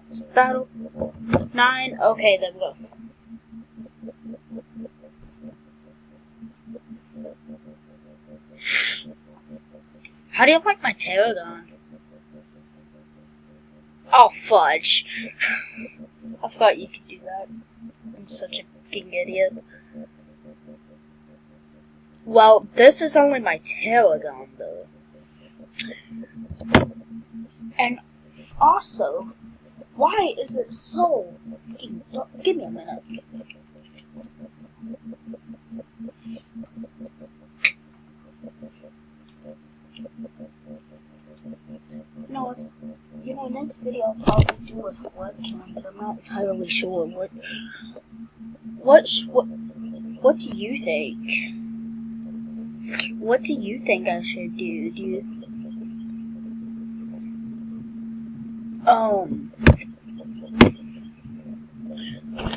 It's battle 9. Okay, there we go. How do you like my tarragon? Oh, fudge. I forgot you could do that. I'm such a fucking idiot. Well, this is only my tarragon, though. And also, why is it so fucking dark? Give me a minute. Next video I'll probably do with webcam, but I'm not entirely sure what do you think? What do you think I should do?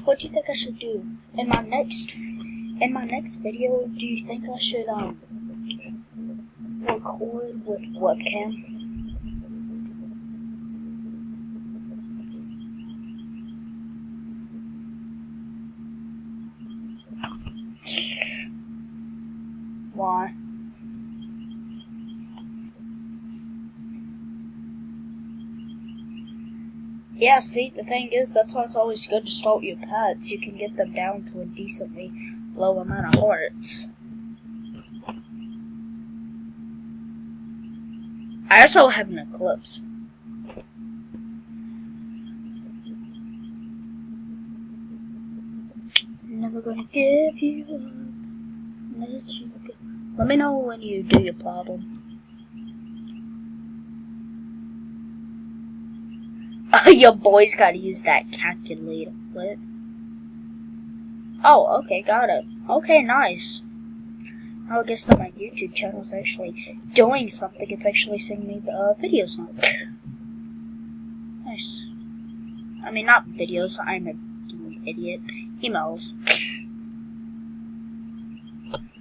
What do you think I should do in my next video? Do you think I should record with webcam? Why? Yeah, see, the thing is, that's why it's always good to start your pets. You can get them down to a decently low amount of hearts. I also have an eclipse. Never gonna give you up. Let you go. Let me know when you do your problem. Your boy's gotta use that calculator. What? Oh, okay, got it. Okay, nice. Now I guess that my YouTube channel is actually doing something. It's actually sending me videos now. Nice. I mean, not videos. I'm an idiot. Emails.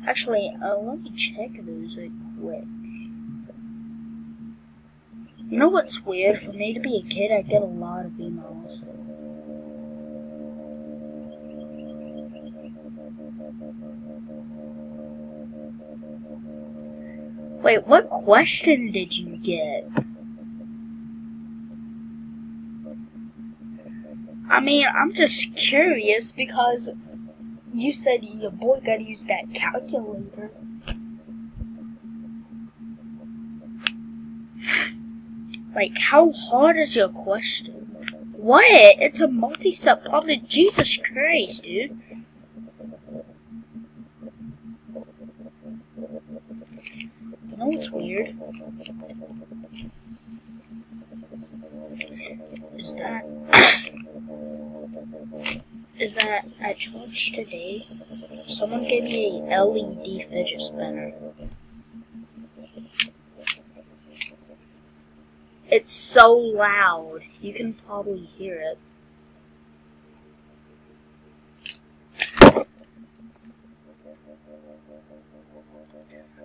Actually, let me check those real quick. You know what's weird? For me to be a kid, I get a lot of emails. Wait, what question did you get? I mean, I'm just curious because you said your boy gotta use that calculator. Like, how hard is your question? What? It's a multi-step problem. Jesus Christ, dude. You know what's weird? Is that at church today, someone gave me a LED fidget spinner. It's so loud. You can probably hear it.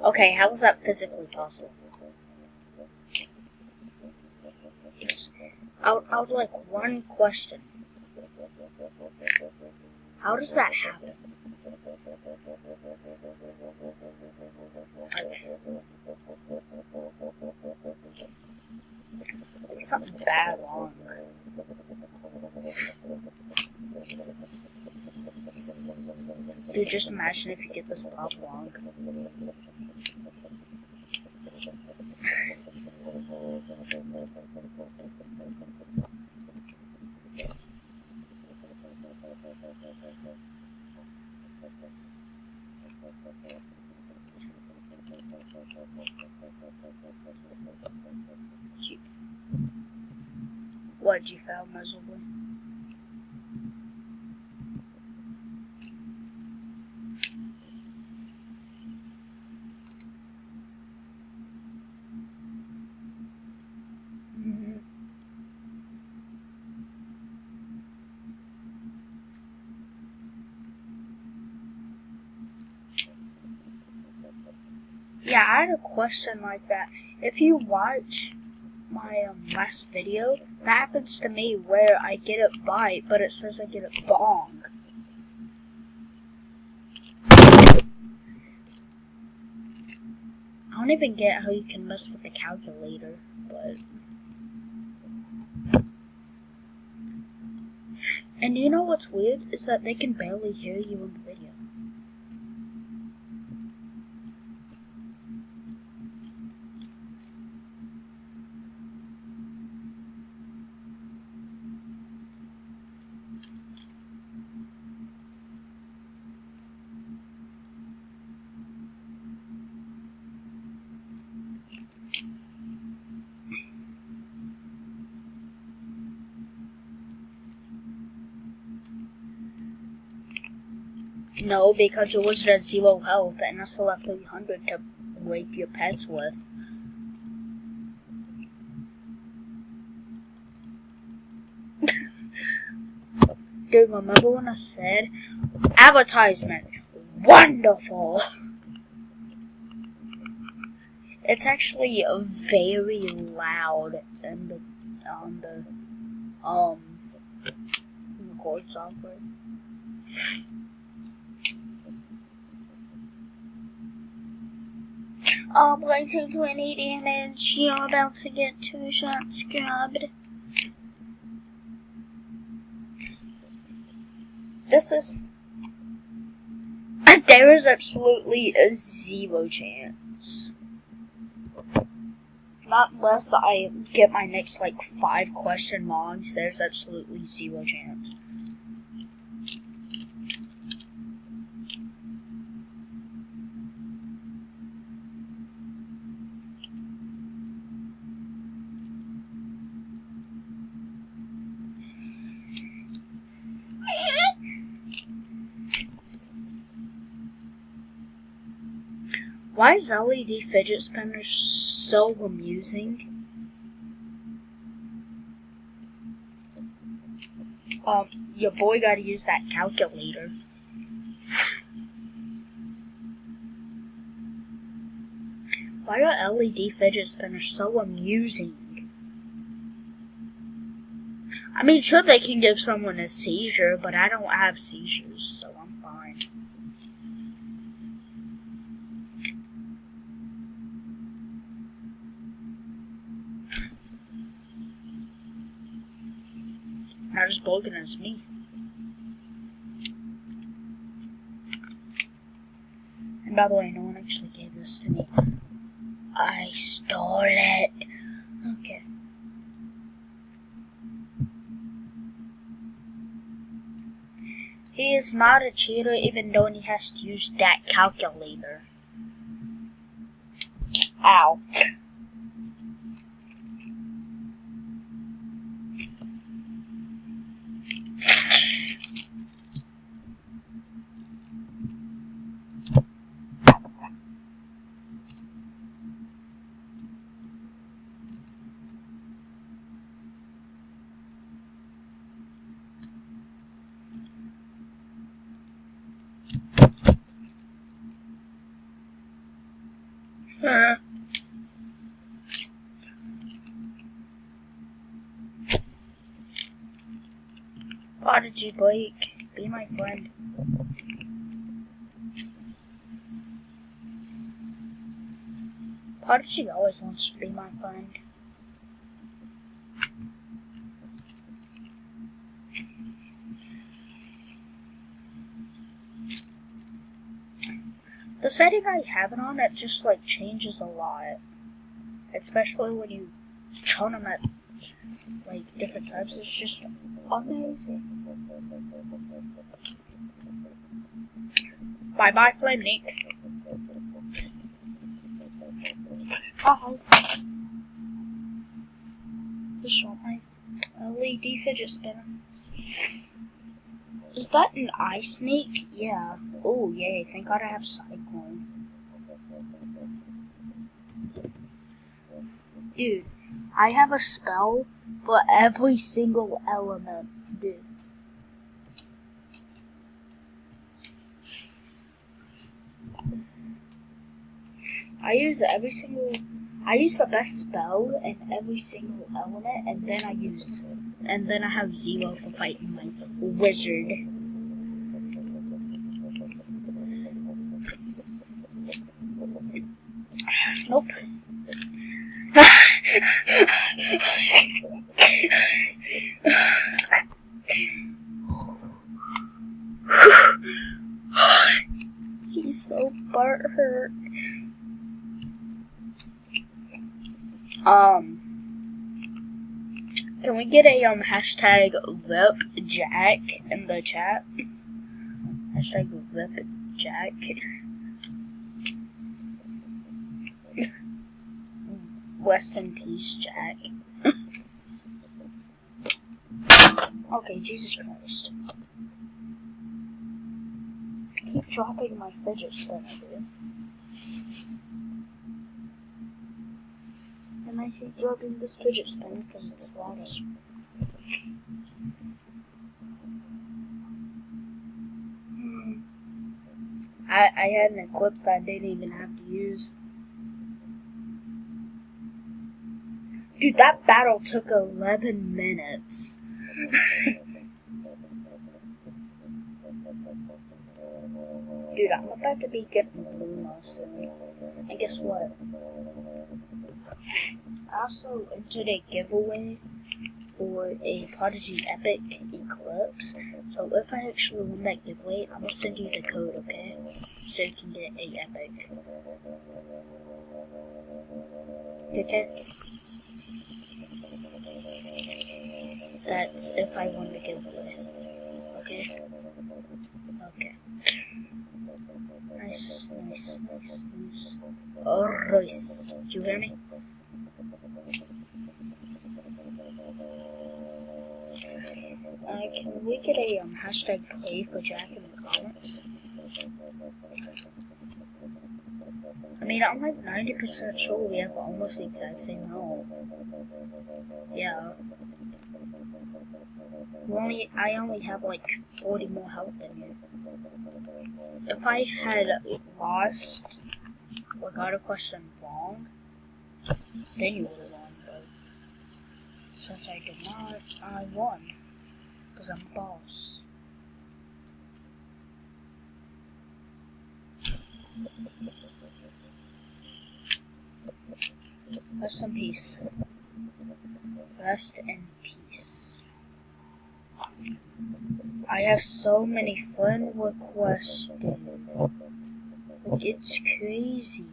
Okay, how is that physically possible? I would like one question. How does that happen? There's something bad wrong. Dude, just imagine if you get this pop wrong. What, did you fail miserably? Yeah, I had a question like that. If you watch my last video, that happens to me where I get a bite, but it says I get a bong. I don't even get how you can mess with the calculator, but... And you know what's weird? Is that they can barely hear you in the video. No, because it was at 0 health, and I still have 300 to wake your pets with. Dude, remember when I said, advertisement, wonderful! It's actually very loud in the, on the, record software. Going to 20 damage, you're about to get 2 shots grabbed. This is... There is absolutely a 0 chance. Not unless I get my next, 5 question logs, there's absolutely 0 chance. Why is LED fidget spinner so amusing? Your boy gotta use that calculator. Why are LED fidget spinners so amusing? I mean, sure, they can give someone a seizure, but I don't have seizures, so I'm fine. Not as broken as me. And by the way, no one actually gave this to me. I stole it. Okay. He is not a cheater even though he has to use that calculator. Ow. Prodigy Blake, be my friend. Prodigy always wants to be my friend. The setting I have it on, it just changes a lot. Especially when you turn them at different times. It's just amazing. Bye bye, Flame Nick. Uh-oh. Just shot my LED fidget spinner. Is that an ice snake? Yeah. Oh, yay. Thank God I have Cyclone. Dude, I have a spell for every single element, dude. I I use the best spell in every single element, and then I have 0 for fighting my wizard. Nope. He's so butthurt. Can we get a hashtag #RipJack in the chat? Hashtag #RipJack. Rest in peace, Jack. Okay, Jesus Christ. I keep dropping my fidget spinner, dude. And I keep dropping this fidget spinner because it's loud. I had an eclipse that I didn't even have to use. Dude, that battle took 11 minutes. Dude, I'm about to be getting blue soon. And guess what? I also entered a giveaway for a Prodigy Epic Eclipse. So if I actually win that giveaway, I'm gonna send you the code, okay? So you can get a Epic. Okay? That's if I win the giveaway. Okay? Okay. Nice. Nice. Did you hear me? Can we get a hashtag play for Jack in the comments? I mean, I'm like 90% sure we have almost the exact same role. Yeah. I only have like 40 more health than you. If I had lost or got a question wrong, then you would have won, but since I did not, I won. Because I'm boss. Rest in peace. Rest in peace. I have so many friend requests, dude. Like, it's crazy.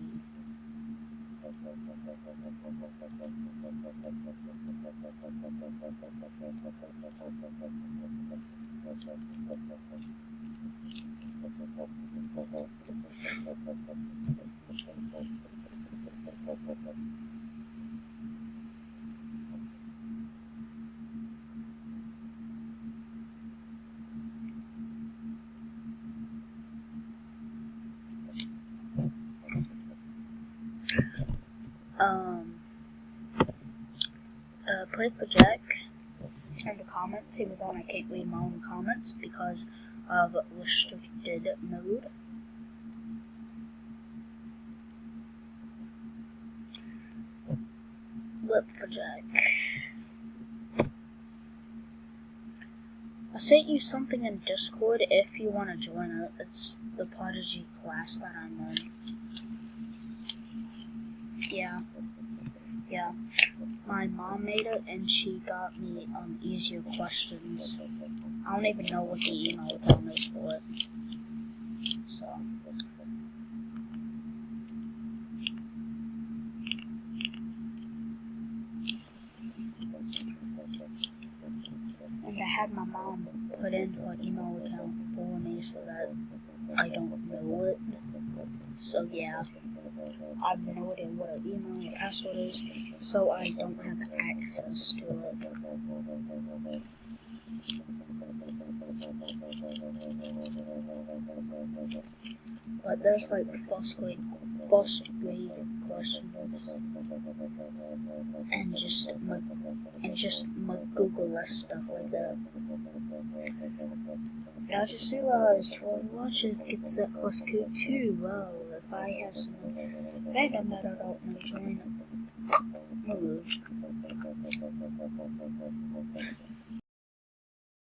Play for Jack in the comments, even though I can't read my own comments because of restricted mode. Whip for Jack. I sent you something in Discord if you want to join it. It's the Prodigy class that I'm in. Yeah. My mom made it and she got me easier questions. I don't even know what the email account is for it. So. And I had my mom put in her email account for me so that I don't know it. So yeah, I have no idea what her email or password is, so I don't have access to it. But there's like first grade questions, and just my Google list stuff like that. And I just realized 12 watches gets that plus code too. Wow, if I have some random that I don't want to join Move.